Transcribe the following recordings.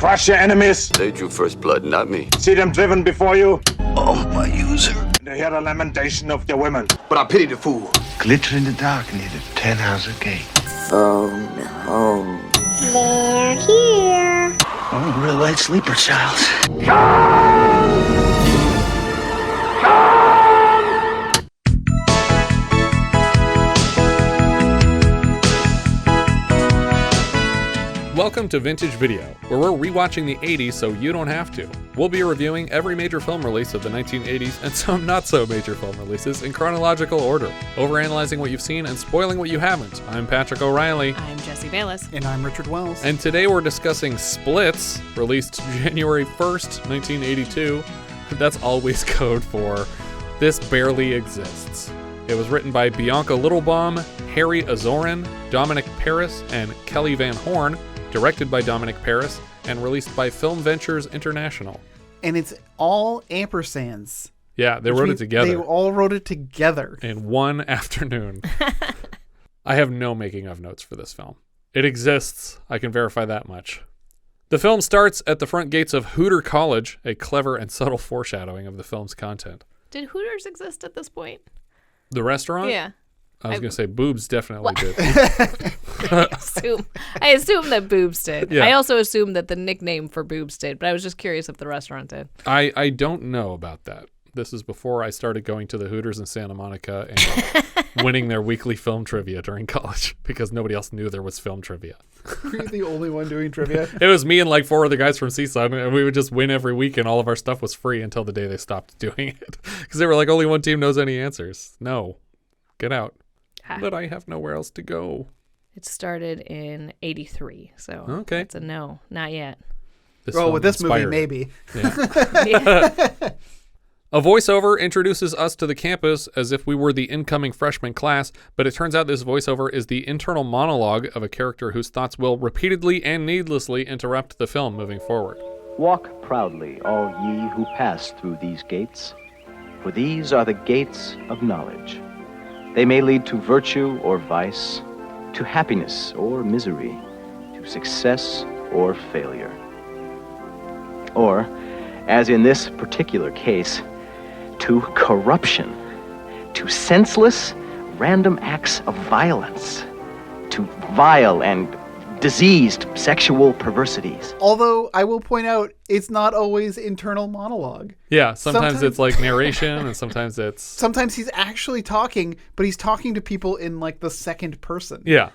crush your enemies. They drew first blood, not me. See them driven before you. Oh, my user. And hear the lamentation of your women. But I pity the fool. Glitter in the dark near the 10-house gate. Oh no. They're here. Oh, real light sleeper, child. Welcome to Vintage Video, where we're rewatching the 80s so you don't have to. We'll be reviewing every major film release of the 1980s and some not-so-major film releases in chronological order, overanalyzing what you've seen and spoiling what you haven't. I'm Patrick O'Reilly. I'm Jesse Bayless. And I'm Richard Wells. And today we're discussing Splitz, released January 1st, 1982. That's always code for This Barely Exists. It was written by Bianca Littlebaum, Harry Azorin, Domonic Paris, and Kelly Van Horn, directed by Domonic Paris, and released by Film Ventures International. And it's all ampersands. Yeah, they wrote it together. They all wrote it together. In one afternoon. I have no making of notes for this film. It exists. I can verify that much. The film starts at the front gates of Hooter College, a clever and subtle foreshadowing of the film's content. Did Hooters exist at this point? The restaurant? Yeah. I was going to say boobs definitely did. I assume that boobs did. Yeah. I also assume that the nickname for boobs did, but I was just curious if the restaurant did. I don't know about that. This is before I started going to the Hooters in Santa Monica and winning their weekly film trivia during college because nobody else knew there was film trivia. Were you the only one doing trivia? It was me and like four other guys from Seaside, and we would just win every week, and all of our stuff was free until the day they stopped doing it because they were like, only one team knows any answers. No, get out. But I have nowhere else to go. It started in 83, so okay. It's a no, not yet. With this movie, maybe. Yeah. A voiceover introduces us to the campus as if we were the incoming freshman class, but it turns out this voiceover is the internal monologue of a character whose thoughts will repeatedly and needlessly interrupt the film moving forward. Walk proudly, all ye who pass through these gates, for these are the gates of knowledge. They may lead to virtue or vice, to happiness or misery, to success or failure. Or, as in this particular case, to corruption, to senseless, random acts of violence, to vile and diseased sexual perversities. Although, I will point out, it's not always internal monologue. Yeah, sometimes it's like narration, and sometimes it's... Sometimes he's actually talking, but he's talking to people in like the second person. Yeah.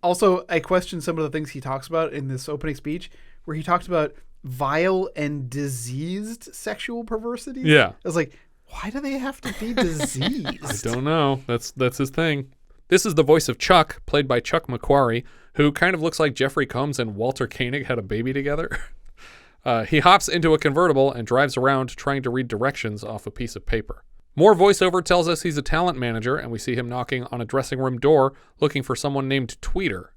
Also, I question some of the things he talks about in this opening speech, where he talks about vile and diseased sexual perversities. Yeah. I was like, why do they have to be diseased? I don't know. That's his thing. This is the voice of Chuck, played by Chuck McQuary, who kind of looks like Jeffrey Combs and Walter Koenig had a baby together. He hops into a convertible and drives around trying to read directions off a piece of paper. More voiceover tells us he's a talent manager, and we see him knocking on a dressing room door looking for someone named Tweeter.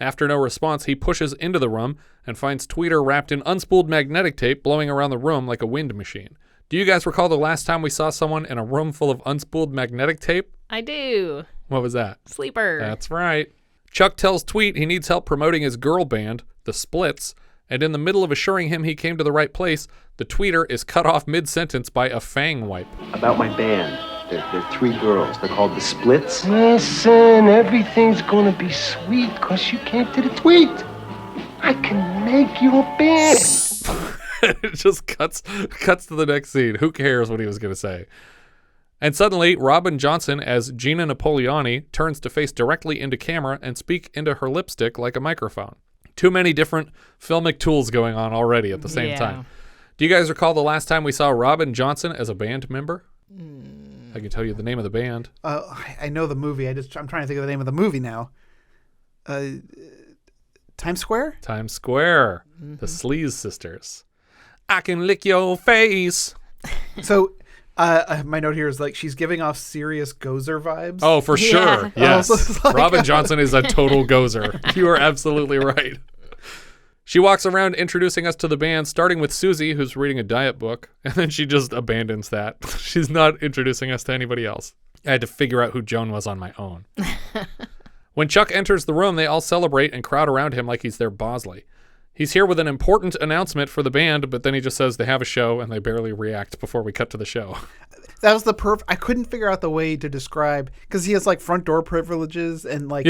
After no response, he pushes into the room and finds Tweeter wrapped in unspooled magnetic tape blowing around the room like a wind machine. Do you guys recall the last time we saw someone in a room full of unspooled magnetic tape? I do. What was that? Sleeper. That's right. Chuck tells Tweet he needs help promoting his girl band, the Splitz, and in the middle of assuring him he came to the right place, the tweeter is cut off mid-sentence by a fang wipe. About my band, they're three girls. They're called the Splitz. Listen, everything's gonna be sweet because you came to the tweet. I can make you a band. It just cuts to the next scene. Who cares what he was going to say? And suddenly, Robin Johnson as Gina Napoliani turns to face directly into camera and speak into her lipstick like a microphone. Too many different filmic tools going on already at the same time. Do you guys recall the last time we saw Robin Johnson as a band member? I can tell you the name of the band. I know the movie. I'm trying to think of the name of the movie now. Times Square? Times Square. Mm-hmm. The Sleaze Sisters. I can lick your face. So my note here is like she's giving off serious Gozer vibes. Oh, for sure. Yes. Like, Robin Johnson is a total Gozer. You are absolutely right. She walks around introducing us to the band, starting with Susie, who's reading a diet book, and then she just abandons that. She's not introducing us to anybody else. I had to figure out who Joan was on my own. When Chuck enters the room, they all celebrate and crowd around him like he's their Bosley. He's here with an important announcement for the band, but then he just says they have a show and they barely react before we cut to the show. That was I couldn't figure out the way to describe, because he has like front door privileges and like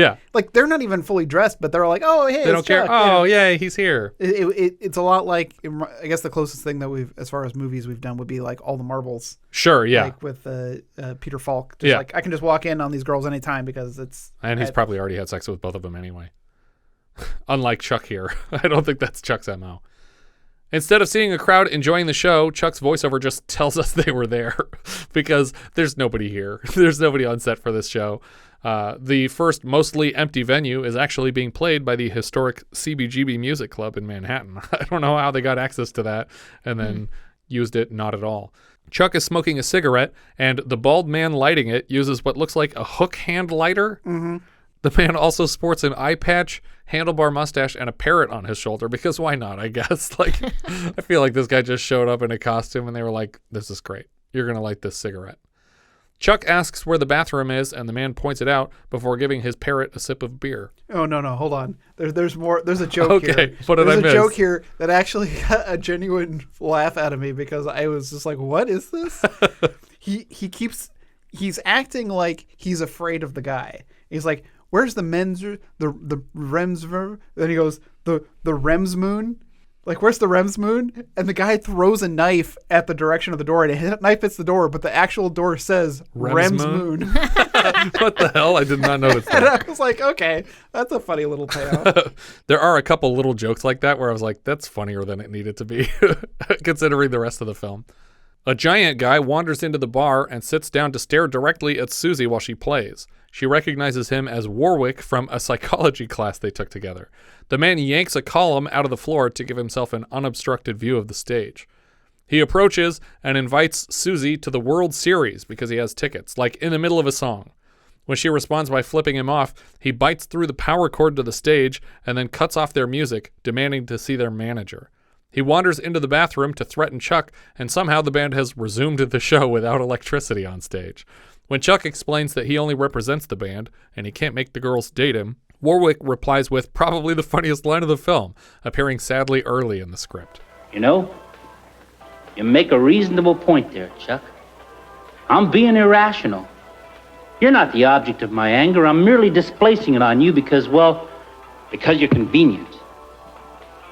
they're not even fully dressed, but they're like, oh hey, they don't care. Chuck. Oh yeah, he's here. It's a lot like, I guess the closest thing that we've, as far as movies we've done, would be like All the Marbles. Sure, yeah. Like with Peter Falk. Like I can just walk in on these girls anytime because it's. And he's probably already had sex with both of them anyway. Unlike Chuck here. I don't think that's Chuck's MO. Instead of seeing a crowd enjoying the show, Chuck's voiceover just tells us they were there because there's nobody here. There's nobody on set for this show. The first mostly empty venue is actually being played by the historic CBGB Music Club in Manhattan. I don't know how they got access to that and then used it not at all. Chuck is smoking a cigarette, and the bald man lighting it uses what looks like a hook hand lighter. Mm-hmm. The man also sports an eye patch, handlebar mustache, and a parrot on his shoulder, because why not, I guess? Like, I feel like this guy just showed up in a costume and they were like, this is great. You're going to light this cigarette. Chuck asks where the bathroom is, and the man points it out before giving his parrot a sip of beer. Oh, no, hold on. There's more. There's a joke here. Okay, what did I miss? There's a joke here that actually got a genuine laugh out of me, because I was just like, what is this? He's acting like he's afraid of the guy. He's like, where's the the Rems? Then he goes, the Rems moon? Like, where's the Rems moon? And the guy throws a knife at the direction of the door, and a knife hits the door, but the actual door says Rems moon. What the hell? I did not notice that. And I was like, okay, that's a funny little payoff. There are a couple little jokes like that where I was like, that's funnier than it needed to be, considering the rest of the film. A giant guy wanders into the bar and sits down to stare directly at Susie while she plays. She recognizes him as Warwick from a psychology class they took together. The man yanks a column out of the floor to give himself an unobstructed view of the stage. He approaches and invites Susie to the World Series because he has tickets, like in the middle of a song. When she responds by flipping him off, he bites through the power cord to the stage and then cuts off their music, demanding to see their manager. He wanders into the bathroom to threaten Chuck, and somehow the band has resumed the show without electricity on stage. When Chuck explains that he only represents the band and he can't make the girls date him, Warwick replies with probably the funniest line of the film, appearing sadly early in the script. You know, you make a reasonable point there, Chuck. I'm being irrational. You're not the object of my anger. I'm merely displacing it on you because you're convenient.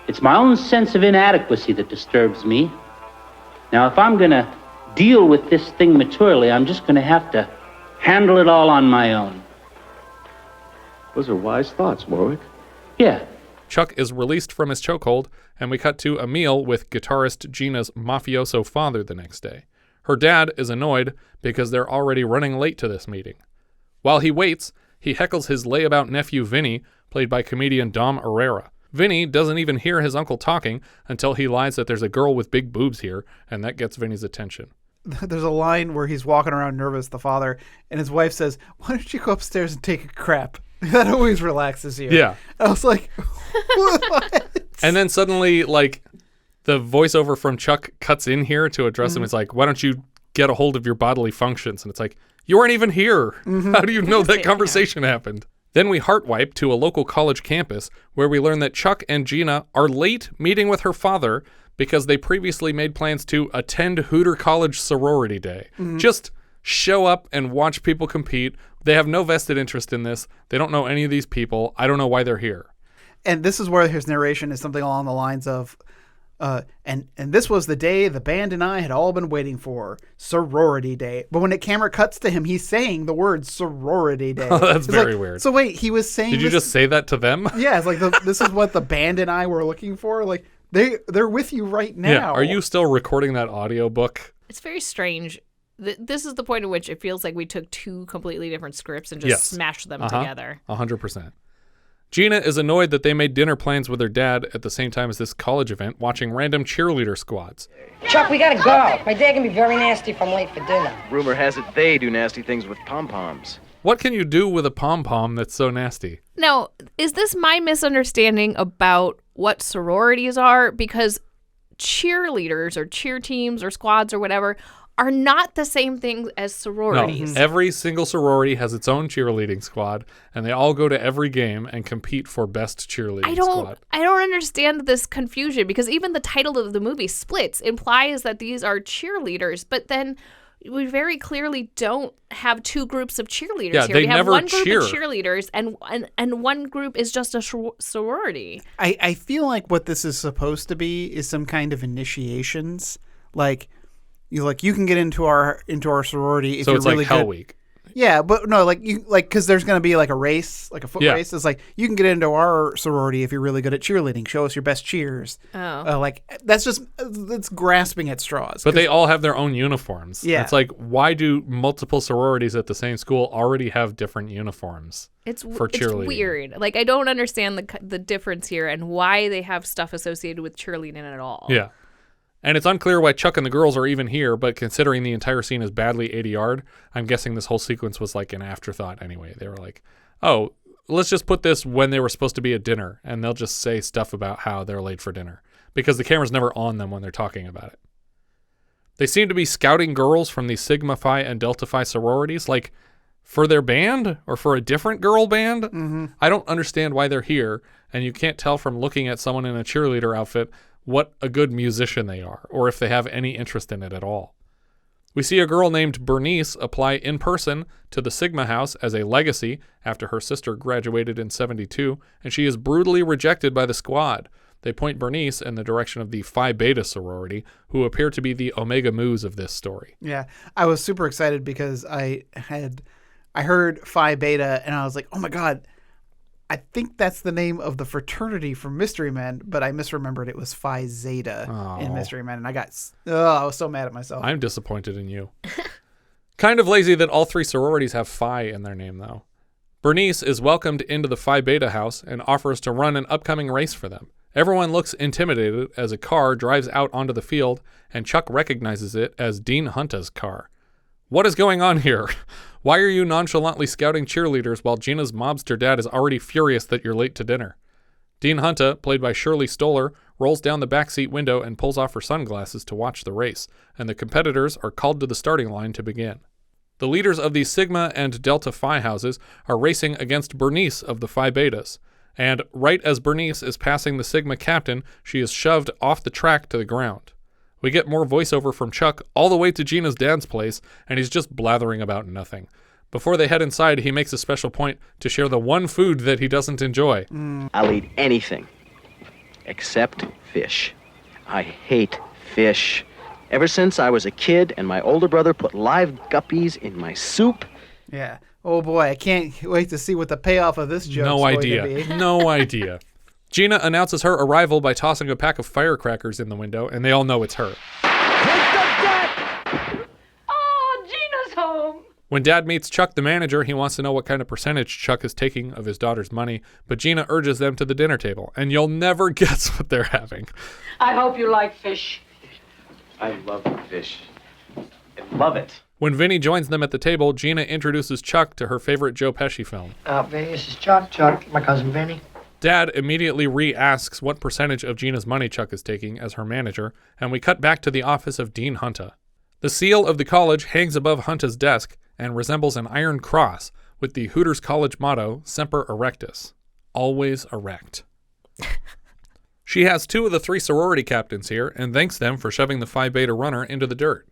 It's my own sense of inadequacy that disturbs me. Now, if I'm gonna deal with this thing maturely, I'm just gonna have to handle it all on my own. Those are wise thoughts, Warwick. Yeah. Chuck is released from his chokehold, and we cut to a meal with guitarist Gina's mafioso father the next day. Her dad is annoyed because they're already running late to this meeting. While he waits, he heckles his layabout nephew Vinny, played by comedian Dom Herrera. Vinny doesn't even hear his uncle talking until he lies that there's a girl with big boobs here, and that gets Vinny's attention. There's a line where he's walking around nervous, the father, and his wife says, why don't you go upstairs and take a crap? That always relaxes you. Yeah. I was like, what? And then suddenly, like, the voiceover from Chuck cuts in here to address him. It's like, why don't you get a hold of your bodily functions? And it's like, you weren't even here. How do you know that conversation happened? Then we heart wipe to a local college campus where we learn that Chuck and Gina are late meeting with her father because they previously made plans to attend Hooter College sorority day. Just show up and watch people compete. They have no vested interest in this. They don't know any of these people. I don't know why they're here. And this is where his narration is something along the lines of, and this was the day the band and I had all been waiting for, sorority day. But when the camera cuts to him, he's saying the word sorority day. Oh, that's very weird. So wait, he was saying. Did you just say that to them? Yeah, it's like this is what the band and I were looking for. Like they're with you right now. Yeah. Are you still recording that audiobook? It's very strange. This is the point at which it feels like we took two completely different scripts and just smashed them together. 100%. Gina is annoyed that they made dinner plans with her dad at the same time as this college event, watching random cheerleader squads. Chuck, we gotta go. My dad can be very nasty if I'm late for dinner. Rumor has it they do nasty things with pom-poms. What can you do with a pom-pom that's so nasty? Now, is this my misunderstanding about what sororities are? Because cheerleaders or cheer teams or squads or whatever are not the same thing as sororities. No, every single sorority has its own cheerleading squad, and they all go to every game and compete for best cheerleading squad. I don't understand this confusion, because even the title of the movie, Splitz, implies that these are cheerleaders, but then we very clearly don't have two groups of cheerleaders here. They we have never one group cheer. of cheerleaders, and one group is just a sorority. I feel like what this is supposed to be is some kind of initiations, like you can get into our sorority if so you're it's really like Hell good. Week. Yeah, but no, because there's going to be like a race, like a foot race. It's like, you can get into our sorority if you're really good at cheerleading. Show us your best cheers. Oh. That's grasping at straws. But they all have their own uniforms. Yeah. It's like, why do multiple sororities at the same school already have different uniforms for cheerleading? It's weird. Like, I don't understand the difference here and why they have stuff associated with cheerleading at all. Yeah. And it's unclear why Chuck and the girls are even here, but considering the entire scene is badly ADR'd, I'm guessing this whole sequence was like an afterthought anyway. They were like, oh, let's just put this when they were supposed to be at dinner, and they'll just say stuff about how they're late for dinner, because the camera's never on them when they're talking about it. They seem to be scouting girls from the Sigma Phi and Delta Phi sororities, like for their band or for a different girl band. Mm-hmm. I don't understand why they're here, and you can't tell from looking at someone in a cheerleader outfit what a good musician they are, or if they have any interest in it at all. We see a girl named Bernice apply in person to the Sigma house as a legacy after her sister graduated in 72, and she is brutally rejected by the squad. They point Bernice in the direction of the Phi Beta sorority, who appear to be the Omega Mu's of this story. Yeah, I was super excited because I heard Phi Beta, and I was like, oh my God, I think that's the name of the fraternity from Mystery Men, but I misremembered it was Phi Zeta in Mystery Men, and I was so mad at myself. I'm disappointed in you. Kind of lazy that all three sororities have Phi in their name, though. Bernice is welcomed into the Phi Beta house and offers to run an upcoming race for them. Everyone looks intimidated as a car drives out onto the field, and Chuck recognizes it as Dean Hunta's car. What is going on here? Why are you nonchalantly scouting cheerleaders while Gina's mobster dad is already furious that you're late to dinner? Dean Hunta, played by Shirley Stoller, rolls down the backseat window and pulls off her sunglasses to watch the race, and the competitors are called to the starting line to begin. The leaders of the Sigma and Delta Phi houses are racing against Bernice of the Phi Betas, and right as Bernice is passing the Sigma captain, she is shoved off the track to the ground. We get more voiceover from Chuck all the way to Gina's dad's place, and he's just blathering about nothing. Before they head inside, he makes a special point to share the one food that he doesn't enjoy. I'll eat anything except fish. I hate fish. Ever since I was a kid and my older brother put live guppies in my soup. Yeah. Oh boy, I can't wait to see what the payoff of this joke is going to be. No idea. Gina announces her arrival by tossing a pack of firecrackers in the window, and they all know it's her. Oh, Gina's home. When Dad meets Chuck, the manager, he wants to know what kind of percentage Chuck is taking of his daughter's money, but Gina urges them to the dinner table, and you'll never guess what they're having. I hope you like fish. I love fish. I love it. When Vinny joins them at the table, Gina introduces Chuck to her favorite Joe Pesci film. Vinny, this is Chuck, my cousin Vinny. Dad immediately re-asks what percentage of Gina's money Chuck is taking as her manager, and we cut back to the office of Dean Hunta. The seal of the college hangs above Hunta's desk and resembles an iron cross with the Hooters College motto, Semper Erectus, always erect. She has two of the three sorority captains here and thanks them for shoving the Phi Beta runner into the dirt.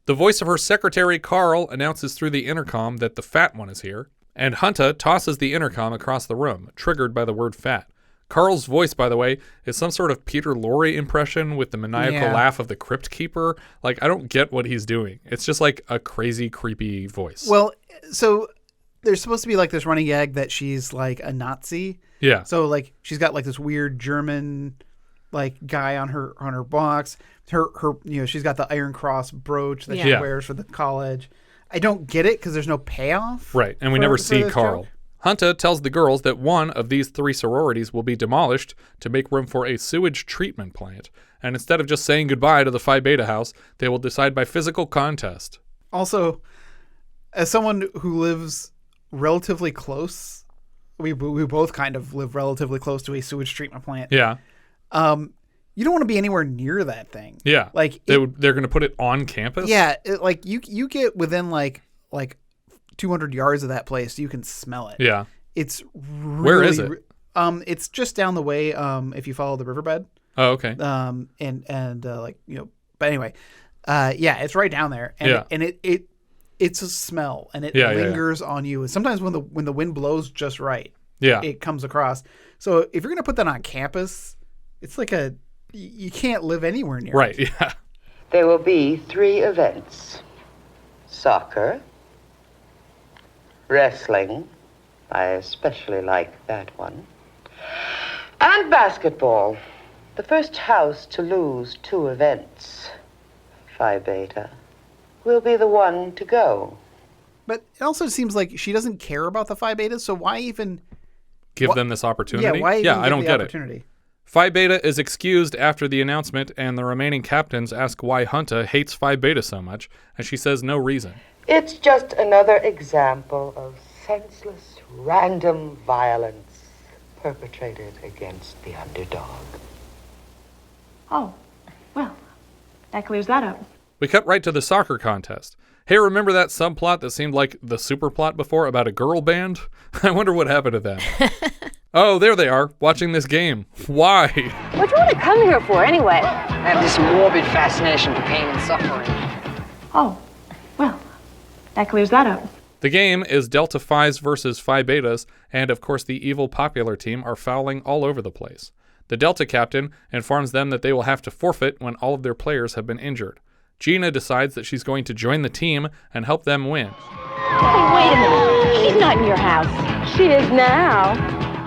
The voice of her secretary, Carl, announces through the intercom that the fat one is here, and Hunta tosses the intercom across the room, triggered by the word fat. Carl's voice, by the way, is some sort of Peter Lorre impression with the maniacal laugh of the Crypt Keeper. Like, I don't get what he's doing. It's just like a crazy, creepy voice. Well, so there's supposed to be like this running gag that she's like a Nazi. Yeah. So like she's got like this weird German like guy on her box. Her she's got the Iron Cross brooch that she wears for the college. I don't get it because there's no payoff. Right, and we never see Carl. Joke. Hunta tells the girls that one of these three sororities will be demolished to make room for a sewage treatment plant, and instead of just saying goodbye to the Phi Beta house, they will decide by physical contest. Also, as someone who lives relatively close, we both kind of live relatively close to a sewage treatment plant. Yeah. You don't want to be anywhere near that thing. Yeah. Like they're going to put it on campus? Yeah. Like you get within like 200 yards of that place, you can smell it. Yeah. It's really, where is it? It's just down the way. If you follow the riverbed. Oh, okay. But anyway, yeah, it's right down there, and it's a smell, and it lingers on you. Sometimes when the wind blows just right, it comes across. So if you're gonna put that on campus, it's like you can't live anywhere near right. it. Yeah. There will be 3 events: soccer, wrestling. I especially like that one. And basketball. The first house to lose 2 events, Phi Beta, will be the one to go. But it also seems like she doesn't care about the Phi Betas, so why even give them this opportunity? Yeah, why even I don't get opportunity? it. Phi Beta is excused after the announcement, and the remaining captains ask why Hunta hates Phi Beta so much, and she says no reason. It's just another example of senseless, random violence perpetrated against the underdog. Oh, well, that clears that up. We cut right to the soccer contest. Hey, remember that subplot that seemed like the super plot before about a girl band? I wonder what happened to them. Oh, there they are, watching this game. Why? What do you want to come here for, anyway? I have this morbid fascination for pain and suffering. Oh, well, that clears that up. The game is Delta Phi's versus Phi Betas, and of course the evil popular team are fouling all over the place. The Delta captain informs them that they will have to forfeit when all of their players have been injured. Gina decides that she's going to join the team and help them win. Hey, wait a minute. She's not in your house. She is now.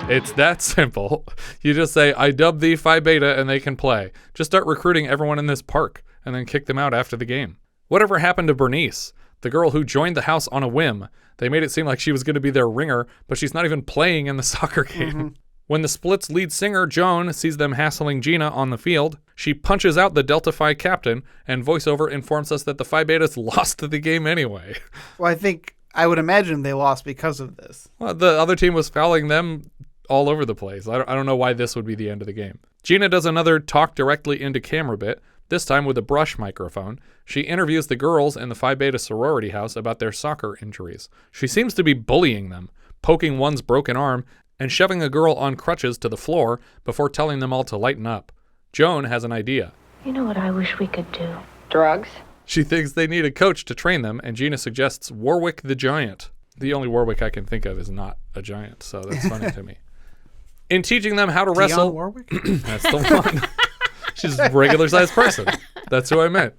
It's that simple. You just say, I dub thee Phi Beta, and they can play. Just start recruiting everyone in this park, and then kick them out after the game. Whatever happened to Bernice, the girl who joined the house on a whim? They made it seem like she was going to be their ringer, but she's not even playing in the soccer game. Mm-hmm. When the Splitz lead singer, Joan, sees them hassling Gina on the field, she punches out the Delta Phi captain, and voiceover informs us that the Phi Betas lost the game anyway. Well, I would imagine they lost because of this. Well, the other team was fouling them all over the place. I don't know why this would be the end of the game. Gina does another talk directly into camera bit, this time with a brush microphone. She interviews the girls in the Phi Beta sorority house about their soccer injuries. She seems to be bullying them, poking one's broken arm, and shoving a girl on crutches to the floor before telling them all to lighten up. Joan has an idea. You know what I wish we could do? Drugs? She thinks they need a coach to train them, and Gina suggests Warwick the Giant. The only Warwick I can think of is not a giant, so that's funny to me. In teaching them how to wrestle... Warwick? That's the one. She's a regular-sized person. That's who I meant.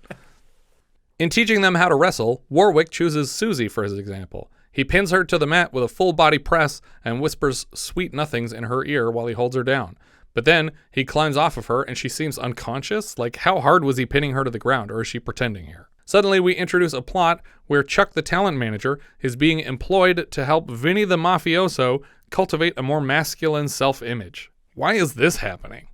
In teaching them how to wrestle, Warwick chooses Susie for his example. He pins her to the mat with a full-body press and whispers sweet nothings in her ear while he holds her down. But then he climbs off of her and she seems unconscious. Like, how hard was he pinning her to the ground, or is she pretending here? Suddenly, we introduce a plot where Chuck, the talent manager, is being employed to help Vinny the mafioso cultivate a more masculine self-image. Why is this happening?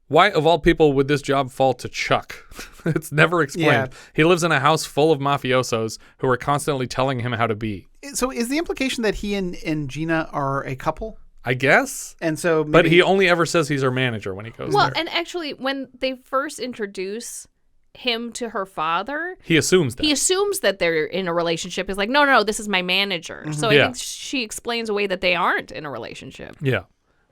Why, of all people, would this job fall to Chuck? It's never explained. Yeah. He lives in a house full of mafiosos who are constantly telling him how to be. So is the implication that he and Gina are a couple? I guess. And so But he only ever says he's her manager when he goes there. Well, and actually, when they first introduce him to her father, he assumes that they're in a relationship. He's like, no, this is my manager. Mm-hmm. So I think she explains away that they aren't in a relationship. Yeah.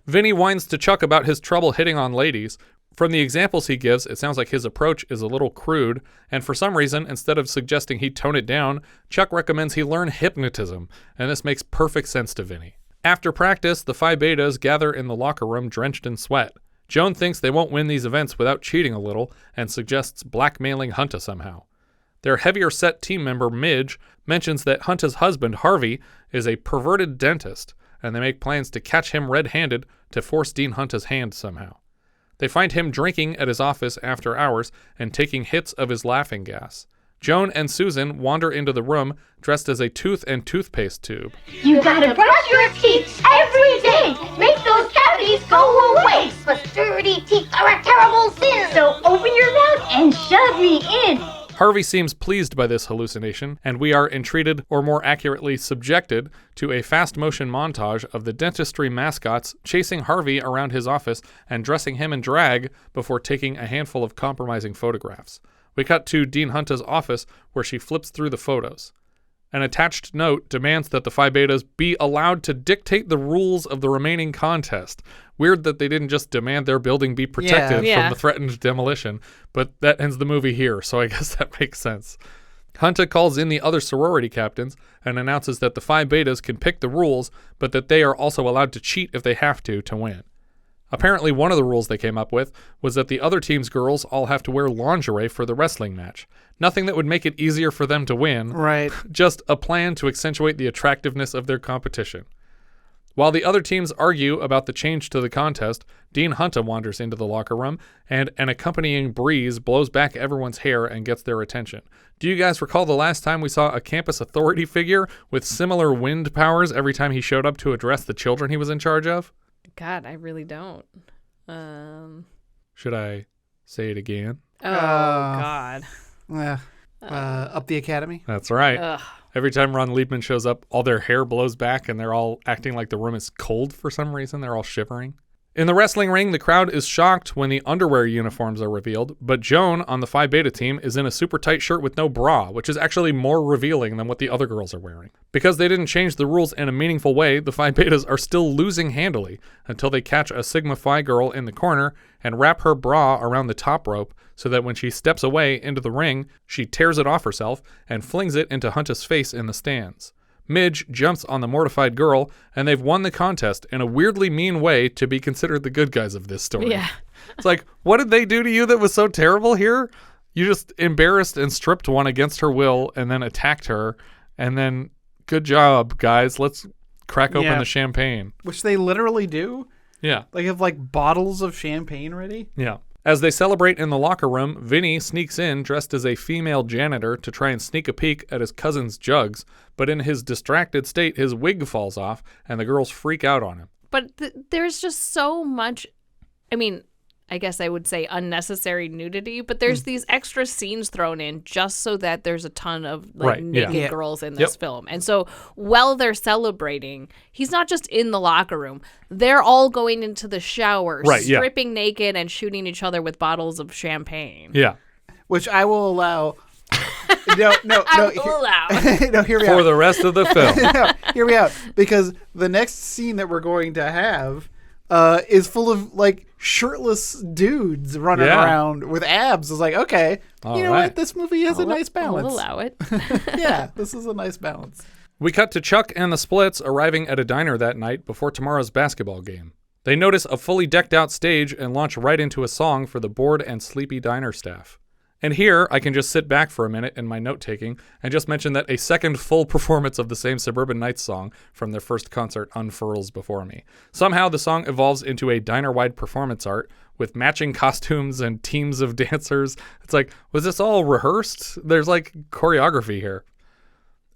Vinny whines to Chuck about his trouble hitting on ladies. From the examples he gives, it sounds like his approach is a little crude, and for some reason, instead of suggesting he tone it down, Chuck recommends he learn hypnotism, and this makes perfect sense to Vinny. After practice, the Phi Betas gather in the locker room drenched in sweat. Joan thinks they won't win these events without cheating a little, and suggests blackmailing Hunta somehow. Their heavier-set team member, Midge, mentions that Hunta's husband, Harvey, is a perverted dentist, and they make plans to catch him red-handed to force Dean Hunta's hand somehow. They find him drinking at his office after hours and taking hits of his laughing gas. Joan and Susan wander into the room dressed as a tooth and toothpaste tube. You gotta brush your teeth every day. Make those cavities go away. But dirty teeth are a terrible sin. So open your mouth and shove me in. Harvey seems pleased by this hallucination, and we are entreated, or more accurately subjected, to a fast-motion montage of the dentistry mascots chasing Harvey around his office and dressing him in drag before taking a handful of compromising photographs. We cut to Dean Hunta's office, where she flips through the photos. An attached note demands that the Phi Betas be allowed to dictate the rules of the remaining contest. Weird that they didn't just demand their building be protected from the threatened demolition, but that ends the movie here, so I guess that makes sense. Hunta calls in the other sorority captains and announces that the Phi Betas can pick the rules, but that they are also allowed to cheat if they have to win. Apparently, one of the rules they came up with was that the other team's girls all have to wear lingerie for the wrestling match. Nothing that would make it easier for them to win. Right. Just a plan to accentuate the attractiveness of their competition. While the other teams argue about the change to the contest, Dean Hunta wanders into the locker room, and an accompanying breeze blows back everyone's hair and gets their attention. Do you guys recall the last time we saw a campus authority figure with similar wind powers every time he showed up to address the children he was in charge of? God, I really don't. Should I say it again? Oh, God. Up the Academy? That's right. Ugh. Every time Ron Liebman shows up, all their hair blows back and they're all acting like the room is cold for some reason. They're all shivering. In the wrestling ring, the crowd is shocked when the underwear uniforms are revealed, but Joan on the Phi Beta team is in a super tight shirt with no bra, which is actually more revealing than what the other girls are wearing. Because they didn't change the rules in a meaningful way, the Phi Betas are still losing handily until they catch a Sigma Phi girl in the corner and wrap her bra around the top rope so that when she steps away into the ring, she tears it off herself and flings it into Hunta's face in the stands. Midge jumps on the mortified girl, and they've won the contest in a weirdly mean way to be considered the good guys of this story. Yeah. It's like, what did they do to you that was so terrible here? You just embarrassed and stripped one against her will and then attacked her, and then good job, guys. Let's crack open the champagne. Which they literally do. Yeah. They have like bottles of champagne ready. Yeah. As they celebrate in the locker room, Vinny sneaks in dressed as a female janitor to try and sneak a peek at his cousin's jugs, but in his distracted state, his wig falls off, and the girls freak out on him. But there's just so much, I mean, I guess I would say unnecessary nudity, but there's these extra scenes thrown in just so that there's a ton of naked girls in this film. And so while they're celebrating, he's not just in the locker room. They're all going into the shower, stripping naked and shooting each other with bottles of champagne. Yeah. Which I will allow. No, hear me out. For the rest of the film. No, hear me out. Because the next scene that we're going to have is full of like shirtless dudes running around with abs. It's like, okay, you know what? This movie has a nice balance. I'll allow it. Yeah, this is a nice balance. We cut to Chuck and the Splitz arriving at a diner that night before tomorrow's basketball game. They notice a fully decked out stage and launch right into a song for the bored and sleepy diner staff. And here, I can just sit back for a minute in my note-taking and just mention that a second full performance of the same Suburban Nights song from their first concert unfurls before me. Somehow, the song evolves into a diner-wide performance art with matching costumes and teams of dancers. It's like, was this all rehearsed? There's like choreography here.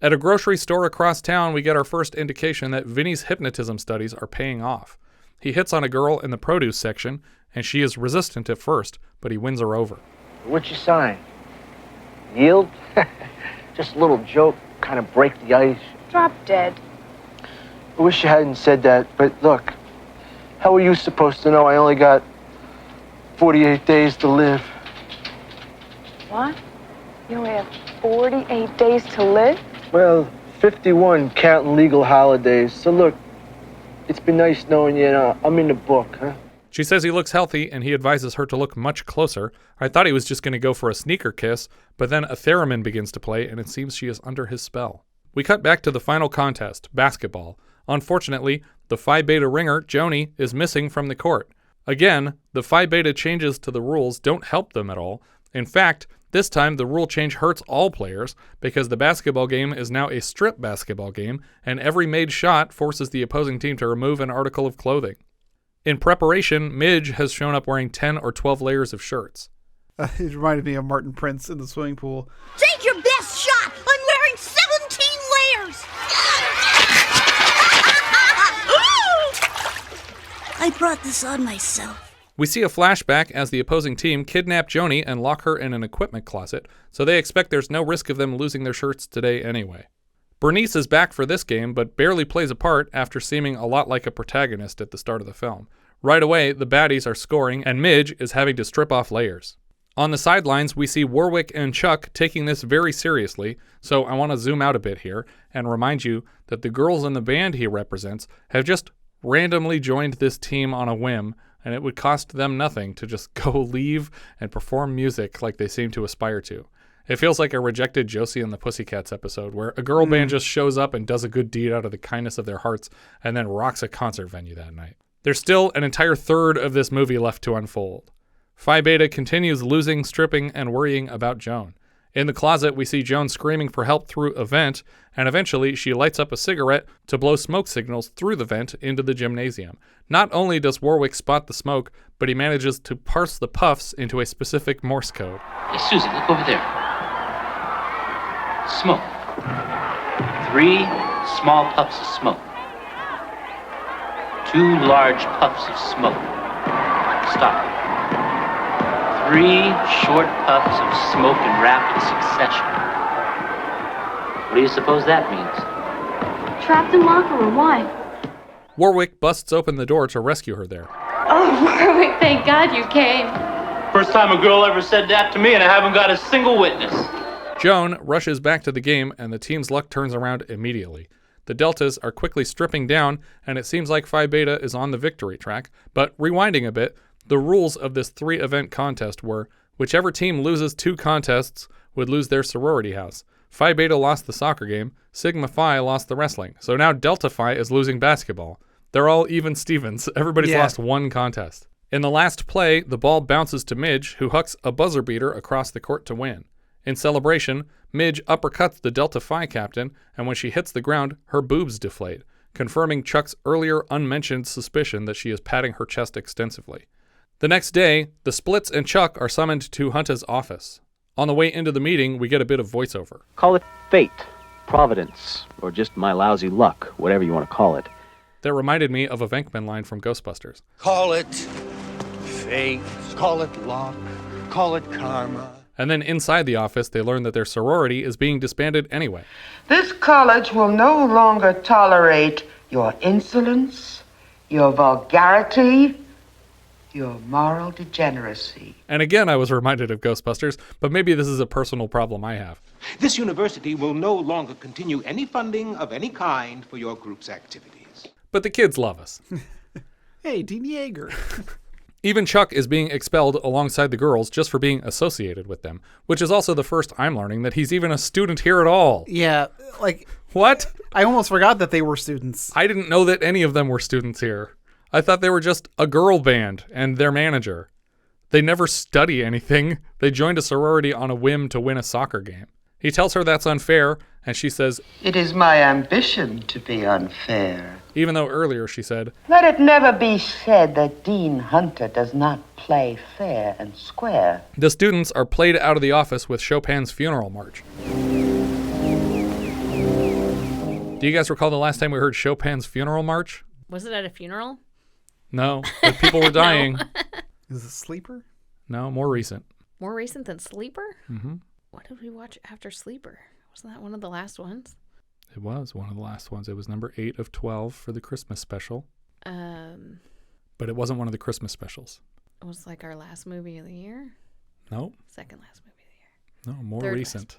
At a grocery store across town, we get our first indication that Vinny's hypnotism studies are paying off. He hits on a girl in the produce section, and she is resistant at first, but he wins her over. What's your sign? Yield? Just a little joke, kind of break the ice. Drop dead. I wish you hadn't said that, but look, how are you supposed to know I only got 48 days to live? What? You only have 48 days to live? Well, 51 counting legal holidays. So look, it's been nice knowing you, and I'm in the book, huh? She says he looks healthy, and he advises her to look much closer. I thought he was just going to go for a sneaker kiss, but then a theremin begins to play, and it seems she is under his spell. We cut back to the final contest, basketball. Unfortunately, the Phi Beta ringer, Joni, is missing from the court. Again, the Phi Beta changes to the rules don't help them at all. In fact, this time the rule change hurts all players, because the basketball game is now a strip basketball game, and every made shot forces the opposing team to remove an article of clothing. In preparation, Midge has shown up wearing 10 or 12 layers of shirts. It reminded me of Martin Prince in the swimming pool. Take your best shot! I'm wearing 17 layers! I brought this on myself. We see a flashback as the opposing team kidnap Joni and lock her in an equipment closet, so they expect there's no risk of them losing their shirts today anyway. Bernice is back for this game, but barely plays a part after seeming a lot like a protagonist at the start of the film. Right away, the baddies are scoring, and Midge is having to strip off layers. On the sidelines, we see Warwick and Chuck taking this very seriously, so I want to zoom out a bit here and remind you that the girls in the band he represents have just randomly joined this team on a whim, and it would cost them nothing to just go leave and perform music like they seem to aspire to. It feels like a rejected Josie and the Pussycats episode where a girl band just shows up and does a good deed out of the kindness of their hearts and then rocks a concert venue that night. There's still an entire third of this movie left to unfold. Phi Beta continues losing, stripping, and worrying about Joan. In the closet, we see Joan screaming for help through a vent, and eventually she lights up a cigarette to blow smoke signals through the vent into the gymnasium. Not only does Warwick spot the smoke, but he manages to parse the puffs into a specific Morse code. Hey, Susie, look over there. Smoke. 3 small puffs of smoke. 2 large puffs of smoke. Stop. 3 short puffs of smoke in rapid succession. What do you suppose that means? Trapped in locker room, why? Warwick busts open the door to rescue her there. Oh, Warwick, thank God you came. First time a girl ever said that to me, and I haven't got a single witness. Joan rushes back to the game, and the team's luck turns around immediately. The Deltas are quickly stripping down, and it seems like Phi Beta is on the victory track. But rewinding a bit, the rules of this 3-event contest were, whichever team loses 2 contests would lose their sorority house. Phi Beta lost the soccer game, Sigma Phi lost the wrestling. So now Delta Phi is losing basketball. They're all even Stevens. Everybody's lost 1 contest. In the last play, the ball bounces to Midge, who hucks a buzzer beater across the court to win. In celebration, Midge uppercuts the Delta Phi captain, and when she hits the ground, her boobs deflate, confirming Chuck's earlier unmentioned suspicion that she is patting her chest extensively. The next day, the Splitz and Chuck are summoned to Hunta's office. On the way into the meeting, we get a bit of voiceover. Call it fate, providence, or just my lousy luck, whatever you want to call it. That reminded me of a Venkman line from Ghostbusters. Call it fate, call it luck, call it karma. And then inside the office, they learn that their sorority is being disbanded anyway. This college will no longer tolerate your insolence, your vulgarity, your moral degeneracy. And again, I was reminded of Ghostbusters, but maybe this is a personal problem I have. This university will no longer continue any funding of any kind for your group's activities. But the kids love us. Hey, Dean Yeager. Even Chuck is being expelled alongside the girls just for being associated with them, which is also the first I'm learning that he's even a student here at all. Yeah, like... What? I almost forgot that they were students. I didn't know that any of them were students here. I thought they were just a girl band and their manager. They never study anything. They joined a sorority on a whim to win a soccer game. He tells her that's unfair, and she says, "It is my ambition to be unfair." Even though earlier she said, "Let it never be said that Dean Hunta does not play fair and square." The students are played out of the office with Chopin's Funeral March. Do you guys recall the last time we heard Chopin's Funeral March? Was it at a funeral? No, but people were dying. Is it Sleeper? No, more recent. More recent than Sleeper? Mm-hmm. What did we watch after Sleeper? Wasn't that one of the last ones? It was one of the last ones. It was number 8 of 12 for the Christmas special. But it wasn't one of the Christmas specials. It was like our last movie of the year? No. Second last movie of the year. No, more Third recent.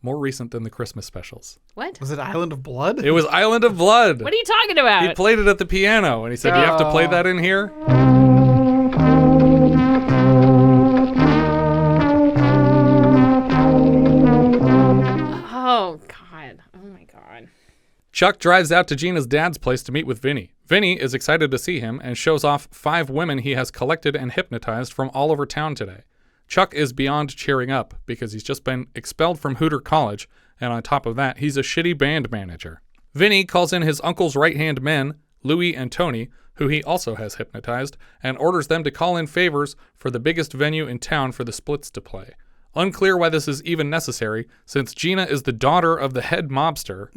More recent than the Christmas specials. What? Was it Island of Blood? It was Island of Blood. What are you talking about? He played it at the piano, and he said, "You have to play that in here?" Oh, God. Oh, my God. Chuck drives out to Gina's dad's place to meet with Vinny. Vinny is excited to see him and shows off 5 women he has collected and hypnotized from all over town today. Chuck is beyond cheering up because he's just been expelled from Hooter College, and on top of that, he's a shitty band manager. Vinny calls in his uncle's right-hand men, Louie and Tony, who he also has hypnotized, and orders them to call in favors for the biggest venue in town for the Splitz to play. Unclear why this is even necessary, since Gina is the daughter of the head mobster,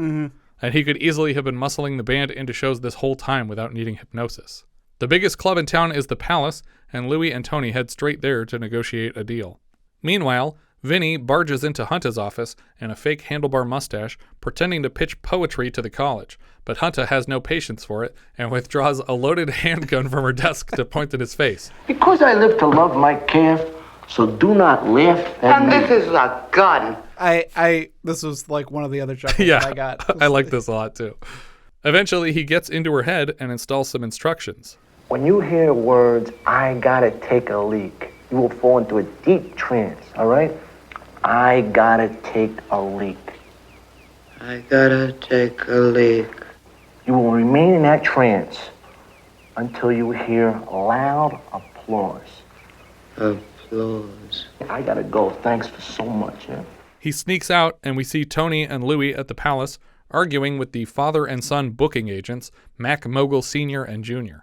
and he could easily have been muscling the band into shows this whole time without needing hypnosis. The biggest club in town is the Palace, and Louie and Tony head straight there to negotiate a deal. Meanwhile, Vinny barges into Hunta's office in a fake handlebar mustache, pretending to pitch poetry to the college, but Hunta has no patience for it and withdraws a loaded handgun from her desk to point at his face. Because I live to love my calf, so do not laugh at And me. this is a gun. This was like one of the other chuckles Yeah, that I got. I like this a lot too. Eventually, he gets into her head and installs some instructions. When you hear words, I gotta take a leak, you will fall into a deep trance, all right? I gotta take a leak. I gotta take a leak. You will remain in that trance until you hear loud applause. Applause. I gotta go. Thanks for so much, yeah? He sneaks out, and we see Tony and Louie at the Palace arguing with the father and son booking agents, Mac Mogul Sr. and Jr.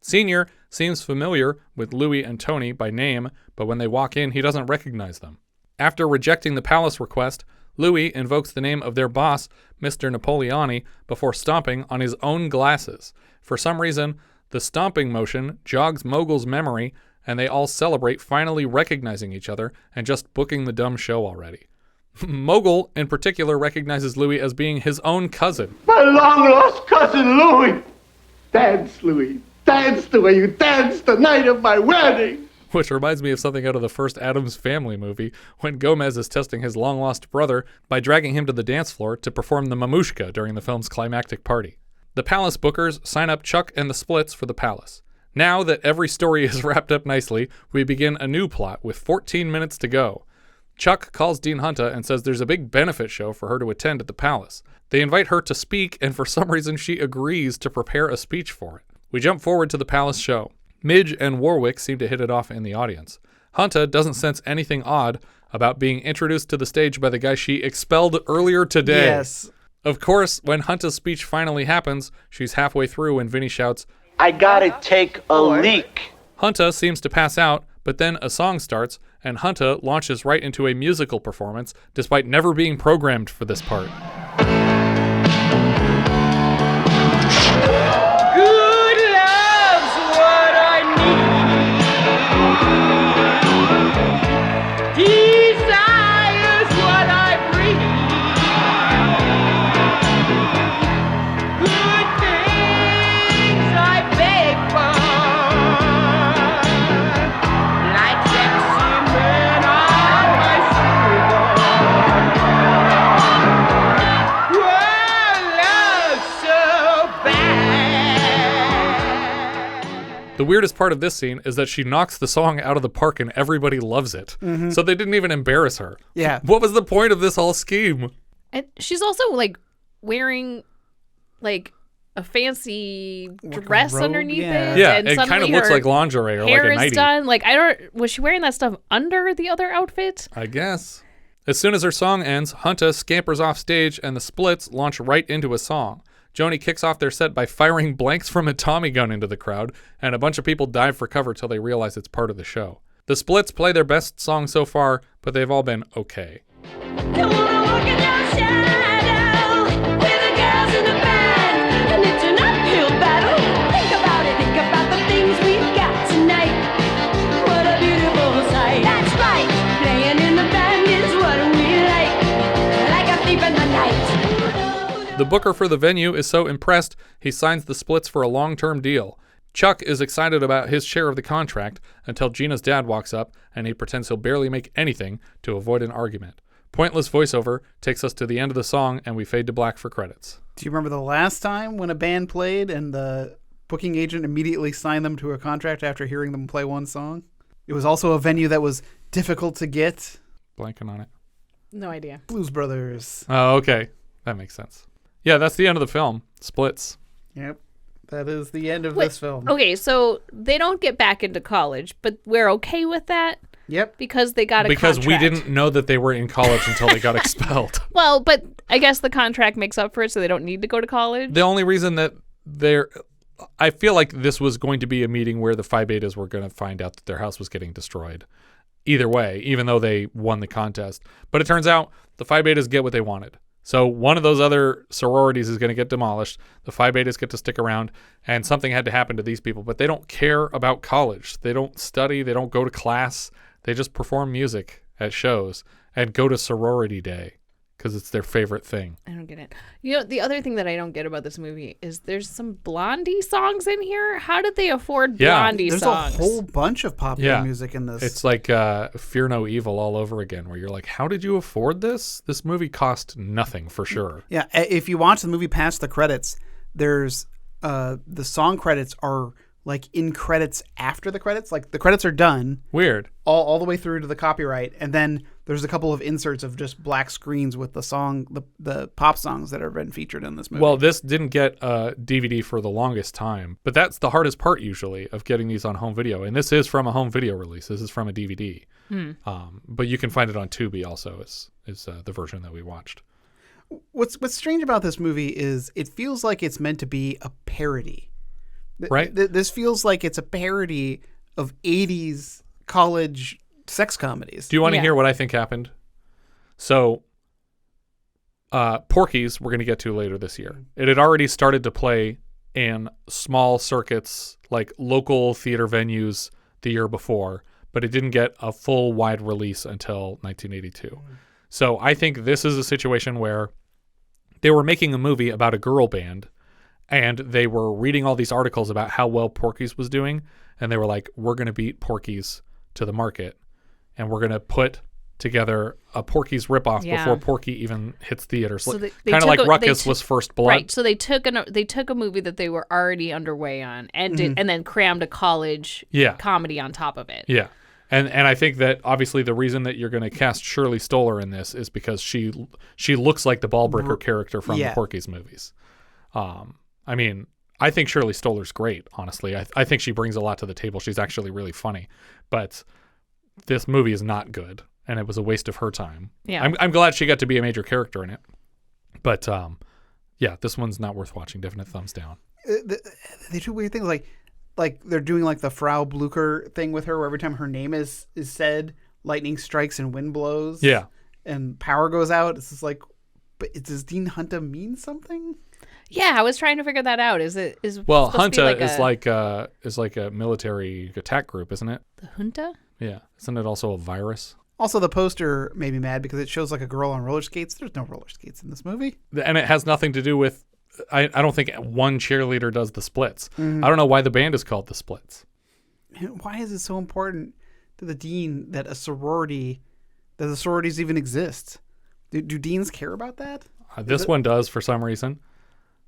Sr. seems familiar with Louie and Tony by name, but when they walk in, he doesn't recognize them. After rejecting the Palace request, Louie invokes the name of their boss, Mr. Napoliani, before stomping on his own glasses. For some reason, the stomping motion jogs Mogul's memory, and they all celebrate finally recognizing each other and just booking the dumb show already. Mogul, in particular, recognizes Louie as being his own cousin. My long-lost cousin, Louie! Dance, Louie. Dance the way you danced the night of my wedding! Which reminds me of something out of the first Addams Family movie, when Gomez is testing his long-lost brother by dragging him to the dance floor to perform the mamushka during the film's climactic party. The Palace bookers sign up Chuck and the Splitz for the Palace. Now that every story is wrapped up nicely, we begin a new plot with 14 minutes to go. Chuck calls Dean Hunta and says there's a big benefit show for her to attend at the Palace. They invite her to speak, and for some reason she agrees to prepare a speech for it. We jump forward to the Palace show. Midge and Warwick seem to hit it off in the audience. Hunta doesn't sense anything odd about being introduced to the stage by the guy she expelled earlier today. Yes. Of course, when Hunta's speech finally happens, she's halfway through when Vinny shouts, I gotta take a leak. Hunta seems to pass out, but then a song starts, and Hunta launches right into a musical performance, despite never being programmed for this part. Good love's what I need. Desire's what I breathe. Good things I beg for. Like sexy men on my The weirdest part of this scene is that she knocks the song out of the park and everybody loves it. Mm-hmm. So they didn't even embarrass her. Yeah. What was the point of this whole scheme? And she's also like wearing like a fancy dress robe? underneath Yeah. it. Yeah, and it kind of suddenly looks her like lingerie or like hair a is nightie. done. Like was she wearing that stuff under the other outfit? I guess. As soon as her song ends, Hunta scampers off stage and the Splitz launch right into a song. Joni kicks off their set by firing blanks from a Tommy gun into the crowd, and a bunch of people dive for cover till they realize it's part of the show. The Splitz play their best song so far, but they've all been okay. The booker for the venue is so impressed, he signs the Splitz for a long-term deal. Chuck is excited about his share of the contract until Gina's dad walks up and he pretends he'll barely make anything to avoid an argument. Pointless voiceover takes us to the end of the song and we fade to black for credits. Do you remember the last time when a band played and the booking agent immediately signed them to a contract after hearing them play one song? It was also a venue that was difficult to get. Blanking on it. No idea. Blues Brothers. Oh, okay. That makes sense. Yeah, that's the end of the film. Splitz. Yep. That is the end of this film. Okay, so they don't get back into college, but we're okay with that? Yep. Because they got a Because contract. we didn't know that they were in college until they got expelled. Well, but I guess the contract makes up for it, so they don't need to go to college. The only reason that I feel like this was going to be a meeting where the Phi Betas were going to find out that their house was getting destroyed. Either way, even though they won the contest. But it turns out the Phi Betas get what they wanted. So one of those other sororities is going to get demolished. The Phi Betas get to stick around, and something had to happen to these people. But they don't care about college. They don't study. They don't go to class. They just perform music at shows and go to sorority day because it's their favorite thing. I don't get it. You know, the other thing that I don't get about this movie is there's some Blondie songs in here. How did they afford Blondie songs? There's a whole bunch of popular music in this. It's like Fear No Evil all over again, where you're like, how did you afford this? This movie cost nothing for sure. Yeah, if you watch the movie past the credits, there's the song credits are like in credits after the credits. Like the credits are done. Weird. All the way through to the copyright. And then there's a couple of inserts of just black screens with the song, the pop songs that have been featured in this movie. Well, this didn't get a DVD for the longest time, but that's the hardest part usually of getting these on home video. And this is from a home video release. This is from a DVD. But you can find it on Tubi also is the version that we watched. What's strange about this movie is it feels like it's meant to be a parody. Right. This feels like it's a parody of 80s college sex comedies. Do you want to hear what I think happened? So, Porky's we're going to get to later this year. It had already started to play in small circuits, like local theater venues the year before, but it didn't get a full wide release until 1982. So I think this is a situation where they were making a movie about a girl band, and they were reading all these articles about how well Porky's was doing, and they were like, we're going to beat Porky's to the market, and we're going to put together a Porky's ripoff before Porky even hits theaters. So kind of like Ruckus was First Blood. Right, so they took a movie that they were already underway on and and then crammed a college comedy on top of it. Yeah. And I think that obviously the reason that you're going to cast Shirley Stoller in this is because she looks like the Ballbreaker character from the Porky's movies. I mean, I think Shirley Stoller's great, honestly. I think she brings a lot to the table. She's actually really funny. But this movie is not good, and it was a waste of her time. Yeah. I'm glad she got to be a major character in it. But, yeah, this one's not worth watching. Definite thumbs down. They do weird things like they're doing like the Frau Blucher thing with her, where every time her name is said, lightning strikes and wind blows. Yeah. And power goes out. It's just like, but does Dean Hunta mean something? Yeah, I was trying to figure that out. Well, Hunta is like a military attack group, isn't it? The Hunta? Yeah. Isn't it also a virus? Also, the poster made me mad because it shows like a girl on roller skates. There's no roller skates in this movie. And it has nothing to do with, I don't think one cheerleader does the splits. I don't know why the band is called the Splitz. Why is it so important to the dean that the sororities even exist? Do deans care about that? This one does for some reason.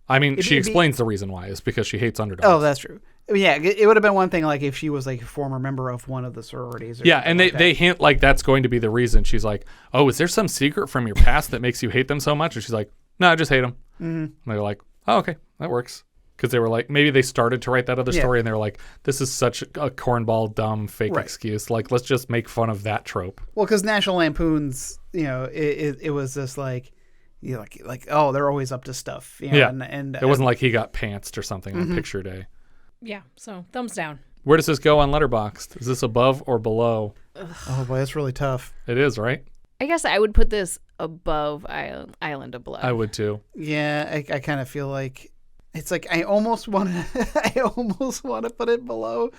I mean, she explains the reason why is because she hates underdogs. Oh, that's true. Yeah, it would have been one thing like if she was like a former member of one of the sororities. Yeah, and they hint like that's going to be the reason. She's like, oh, is there some secret from your past that makes you hate them so much? And she's like, no, I just hate them. Mm-hmm. And they're like, oh, okay, that works. Because they were like, maybe they started to write that other story and they were like, this is such a cornball, dumb, fake excuse. Like, let's just make fun of that trope. Well, because National Lampoon's, it was this like, oh, they're always up to stuff. And it wasn't like he got pantsed or something on picture day. Yeah, so thumbs down. Where does this go on Letterboxd? Is this above or below? Oh boy, that's really tough. It is, right? I guess I would put this above Island of Blood. I would too. Yeah, I kind of feel like it's like I almost want to put it below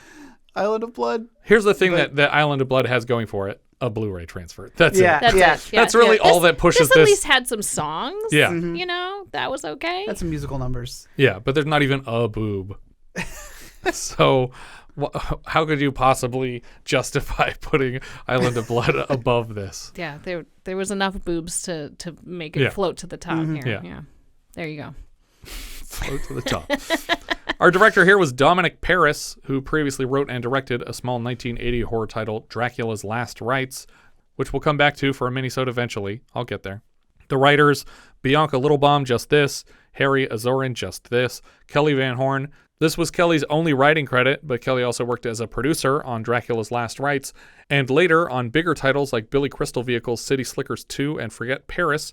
Island of Blood. Here's the thing that Island of Blood has going for it. A Blu-ray transfer. That's it. That's really all that pushes this. At least had some songs. Yeah. That was okay. That's some musical numbers. Yeah, but there's not even a boob. So how could you possibly justify putting Island of Blood above this? Yeah, there was enough boobs to make it float to the top here. Yeah. There you go. Float to the top. Our director here was Domonic Paris, who previously wrote and directed a small 1980 horror title, Dracula's Last Rites, which we'll come back to for a mini-sode eventually. I'll get there. The writers, Bianca Littlebaum, Just This, Harry Azorin, Just This, Kelly Van Horn. This was Kelly's only writing credit, but Kelly also worked as a producer on Dracula's Last Rites, and later on bigger titles like Billy Crystal Vehicles, City Slickers 2, and Forget Paris.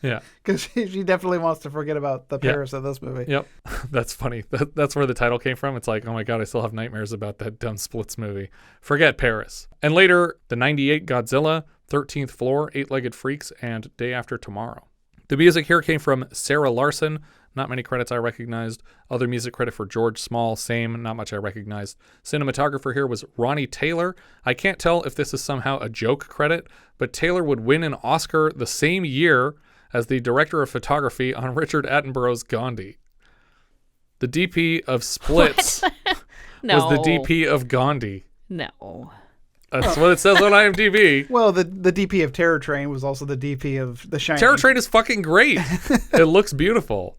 Yeah. Because she definitely wants to forget about the Paris of this movie. Yep. That's funny. That's where the title came from. It's like, oh my God, I still have nightmares about that dumb Splitz movie. Forget Paris. And later, the 98 Godzilla, 13th Floor, Eight-Legged Freaks, and Day After Tomorrow. The music here came from Sarah Larson. Not many credits I recognized. Other music credit for George Small, same, not much I recognized. Cinematographer here was Ronnie Taylor. I can't tell if this is somehow a joke credit, but Taylor would win an Oscar the same year as the director of photography on Richard Attenborough's Gandhi. The DP of Splitz No. was the DP of Gandhi. No. That's what it says on IMDb. Well, the DP of Terror Train was also the DP of The Shining. Terror Train is fucking great. It looks beautiful.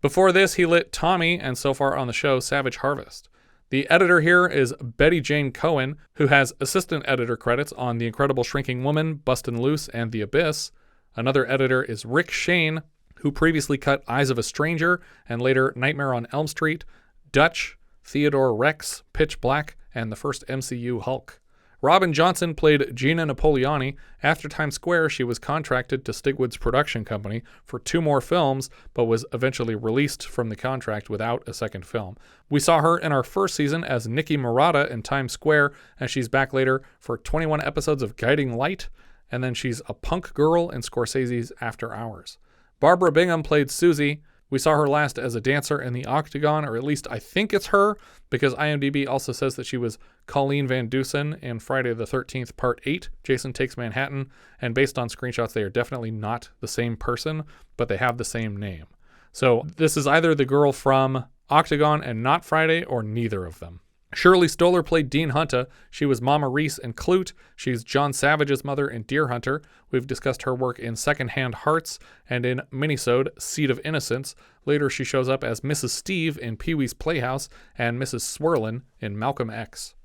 Before this, he lit Tommy and so far on the show, Savage Harvest. The editor here is Betty Jane Cohen, who has assistant editor credits on The Incredible Shrinking Woman, Bustin' Loose, and The Abyss. Another editor is Rick Shane, who previously cut Eyes of a Stranger and later Nightmare on Elm Street, Dutch, Theodore Rex, Pitch Black, and the first MCU Hulk. Robin Johnson played Gina Napoliani. After Times Square, she was contracted to Stigwood's production company for 2 more films, but was eventually released from the contract without a second film. We saw her in our first season as Nikki Murata in Times Square, and she's back later for 21 episodes of Guiding Light, and then she's a punk girl in Scorsese's After Hours. Barbara Bingham played Susie. We saw her last as a dancer in the Octagon, or at least I think it's her, because IMDb also says that she was Colleen Van Dusen in Friday the 13th Part 8, Jason Takes Manhattan, and based on screenshots, they are definitely not the same person, but they have the same name. So this is either the girl from Octagon and not Friday, or neither of them. Shirley Stoller played Dean Hunta. She was Mama Reese in Clute. She's John Savage's mother in Deer Hunter. We've discussed her work in Secondhand Hearts and in minisode Seed of Innocence. Later she shows up as Mrs. Steve in Pee-wee's Playhouse and Mrs. Swirlin in Malcolm X.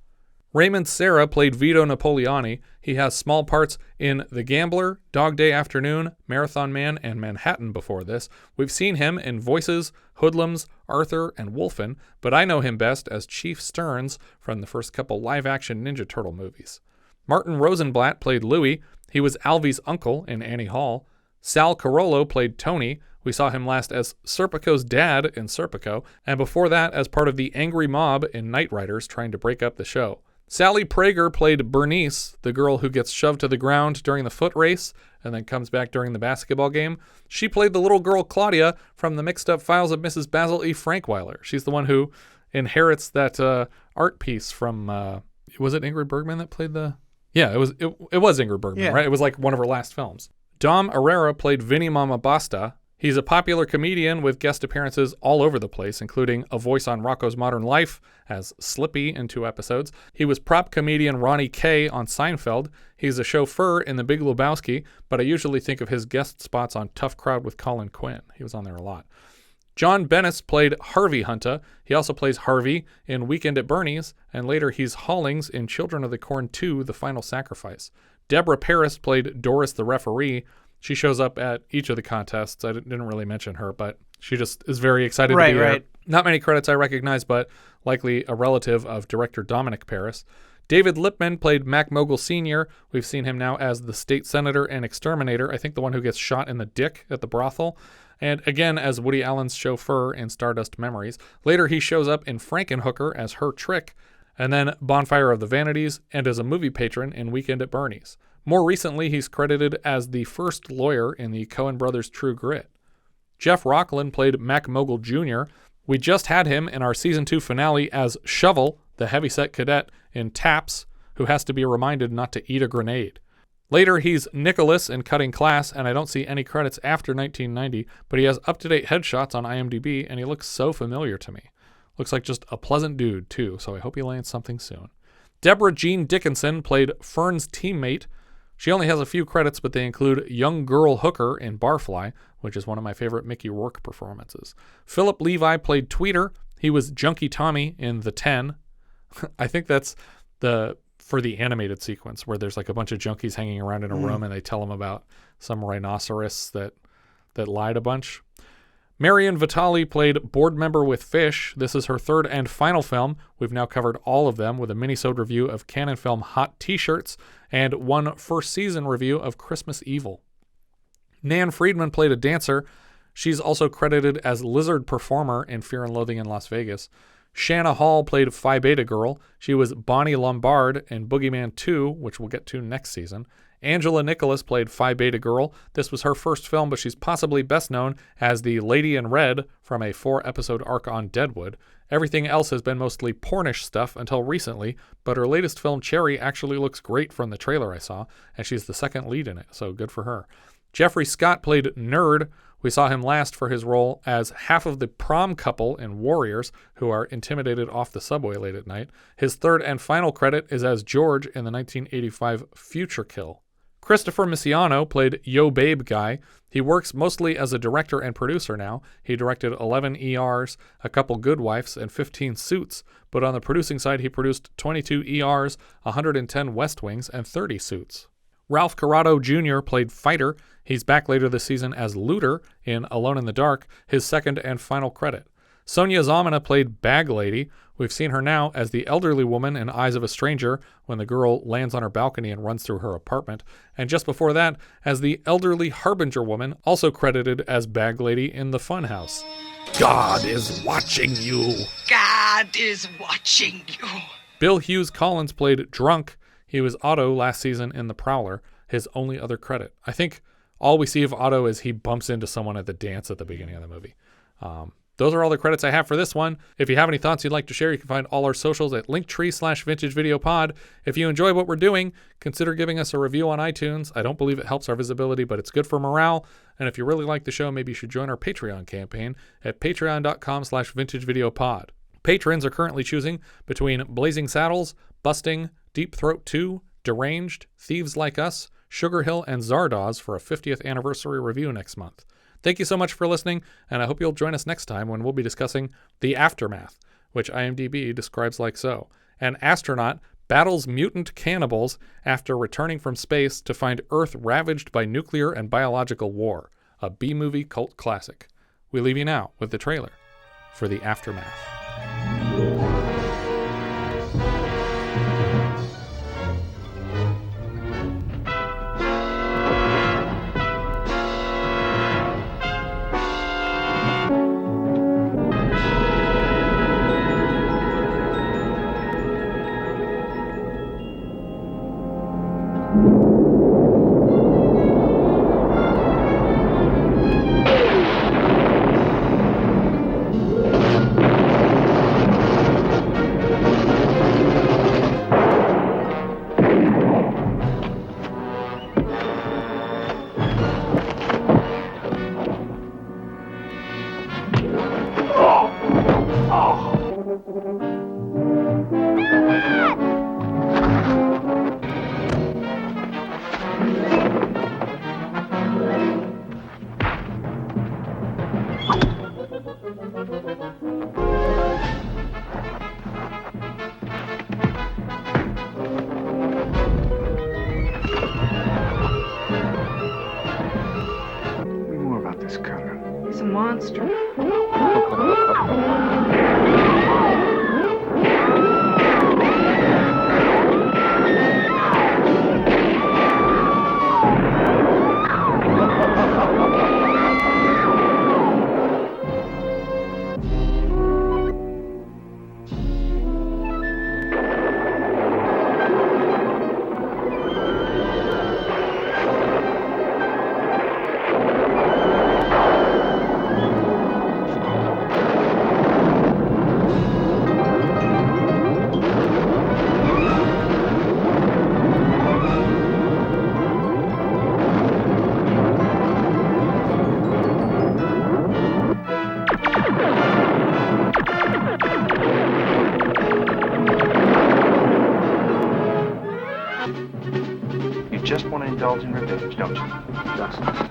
Raymond Serra played Vito Napoliani. He has small parts in The Gambler, Dog Day Afternoon, Marathon Man, and Manhattan before this. We've seen him in Voices, Hoodlums, Arthur, and Wolfen, but I know him best as Chief Stearns from the first couple live-action Ninja Turtle movies. Martin Rosenblatt played Louie. He was Alvy's uncle in Annie Hall. Sal Carollo played Tony. We saw him last as Serpico's dad in Serpico, and before that as part of the angry mob in Knight Riders trying to break up the show. Sally Prager played Bernice, the girl who gets shoved to the ground during the foot race and then comes back during the basketball game. She played the little girl Claudia from the Mixed Up Files of Mrs. Basil E. Frankweiler. She's the one who inherits that art piece from, was it Ingrid Bergman that played the... Yeah, it was Ingrid Bergman, right? It was like one of her last films. Dom Herrera played Vinny Mama Basta. He's a popular comedian with guest appearances all over the place, including a voice on Rocko's Modern Life as Slippy in 2 episodes. He was prop comedian Ronnie K on Seinfeld. He's a chauffeur in The Big Lebowski, but I usually think of his guest spots on Tough Crowd with Colin Quinn. He was on there a lot. John Bennis played Harvey Hunta. He also plays Harvey in Weekend at Bernie's, and later he's Hollings in Children of the Corn 2, The Final Sacrifice. Deborah Paris played Doris the referee. She shows up at each of the contests. I didn't really mention her, but she just is very excited to be there. Not many credits I recognize, but likely a relative of director Domonic Paris. David Lipman played Mac Mogul Sr. We've seen him now as the state senator and exterminator, I think the one who gets shot in the dick at the brothel. And again, as Woody Allen's chauffeur in Stardust Memories. Later, he shows up in Frankenhooker as her trick, and then Bonfire of the Vanities, and as a movie patron in Weekend at Bernie's. More recently, he's credited as the first lawyer in the Coen Brothers' True Grit. Jeff Rockland played Mac Mogul Jr. We just had him in our Season 2 finale as Shovel, the heavyset cadet in Taps, who has to be reminded not to eat a grenade. Later, he's Nicholas in Cutting Class, and I don't see any credits after 1990, but he has up-to-date headshots on IMDb, and he looks so familiar to me. Looks like just a pleasant dude, too, so I hope he lands something soon. Deborah Jean Dickinson played Fern's teammate. She only has a few credits, but they include Young Girl Hooker in Barfly, which is one of my favorite Mickey Rourke performances. Philip Levi played Tweeter. He was Junkie Tommy in The 10. I think that's for the animated sequence where there's like a bunch of junkies hanging around in a room and they tell them about some rhinoceros that lied a bunch. Marion Vitale played board member with Fish. This is her 3rd and final film. We've now covered all of them with a minisode review of Canon Film Hot T-shirts and one first season review of Christmas Evil. Nan Friedman played a dancer. She's also credited as Lizard Performer in Fear and Loathing in Las Vegas. Shanna Hall played Phi Beta Girl. She was Bonnie Lombard in Boogeyman 2, which we'll get to next season. Angela Nicholas played Phi Beta Girl. This was her first film, but she's possibly best known as the Lady in Red from a 4-episode arc on Deadwood. Everything else has been mostly pornish stuff until recently, but her latest film, Cherry, actually looks great from the trailer I saw, and she's the second lead in it, so good for her. Jeffrey Scott played Nerd. We saw him last for his role as half of the prom couple in Warriors, who are intimidated off the subway late at night. His third and final credit is as George in the 1985 Future Kill. Christopher Misiano played Yo Babe Guy. He works mostly as a director and producer now. He directed 11 ERs, a couple Good Wives, and 15 Suits, but on the producing side he produced 22 ERs, 110 West Wings, and 30 Suits. Ralph Corrado Jr. played Fighter. He's back later this season as Looter in Alone in the Dark, his second and final credit. Sonia Zamina played Bag Lady. We've seen her now as the elderly woman in Eyes of a Stranger when the girl lands on her balcony and runs through her apartment, and just before that as the elderly Harbinger woman, also credited as Bag Lady in The Funhouse. God is watching you. God is watching you. Bill Hughes Collins played Drunk. He was Otto last season in The Prowler, his only other credit. I think all we see of Otto is he bumps into someone at the dance at the beginning of the movie. Those are all the credits I have for this one. If you have any thoughts you'd like to share, you can find all our socials at linktree/vintagevideopod. If you enjoy what we're doing, consider giving us a review on iTunes. I don't believe it helps our visibility, but it's good for morale. And if you really like the show, maybe you should join our Patreon campaign at patreon.com/vintagevideopod. Patrons are currently choosing between Blazing Saddles, Busting, Deep Throat 2, Deranged, Thieves Like Us, Sugar Hill, and Zardoz for a 50th anniversary review next month. Thank you so much for listening, and I hope you'll join us next time when we'll be discussing The Aftermath, which IMDb describes like so. An astronaut battles mutant cannibals after returning from space to find Earth ravaged by nuclear and biological war. A B-movie cult classic. We leave you now with the trailer for The Aftermath. He's a monster. Just want to indulge in revenge, don't you? Justice.